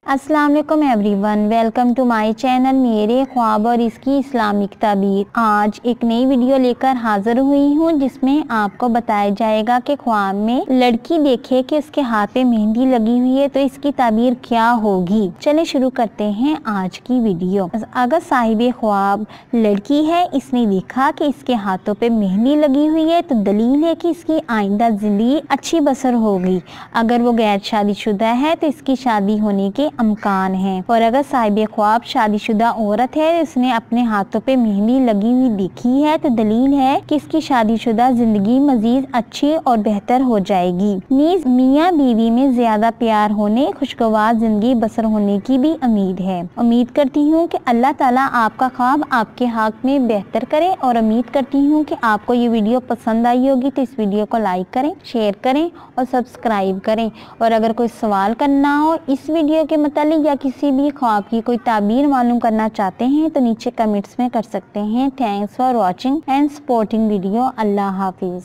अस्सलाम वालेकुम everyone, welcome to my channel मेरे ख्वाब और इसकी इस्लामिक ताबीर। आज एक नई वीडियो लेकर हाजिर हुई हूँ जिसमें आपको बताया जाएगा कि ख्वाब में लड़की देखे कि उसके हाथ पे मेहंदी लगी हुई है तो इसकी ताबीर क्या होगी। चले शुरू करते हैं आज की वीडियो। अगर साहिब ख्वाब लड़की है, इसने देखा कि इसके हाथों पे मेहंदी लगी हुई है तो दलील है कि इसकी आइंदा जिंदगी अच्छी बसर होगी। अगर वो गैर शादीशुदा है तो इसकी शादी होने के अमकान है। और अगर साहिब ख्वाब शादीशुदा औरत है, इसने अपने हाथों पे मेहंदी लगी हुई देखी है तो दलील है कि इसकी शादीशुदा जिंदगी मजीद अच्छी और बेहतर हो जाएगी। नीज मियाँ बीवी में ज्यादा प्यार होने, खुशगवार जिंदगी बसर होने की भी उम्मीद है। उम्मीद करती हूँ कि अल्लाह ताला आपका ख्वाब आपके हक में बेहतर करे और उम्मीद करती हूँ कि आपको ये वीडियो पसंद आई होगी तो इस वीडियो को लाइक करें, शेयर करें और सब्सक्राइब करें। और अगर कोई सवाल करना हो इस वीडियो के मतलब या किसी भी ख्वाब की कोई ताबीर मालूम करना चाहते हैं तो नीचे कमेंट्स में कर सकते हैं। Thanks for watching and supporting video. Allah Hafiz.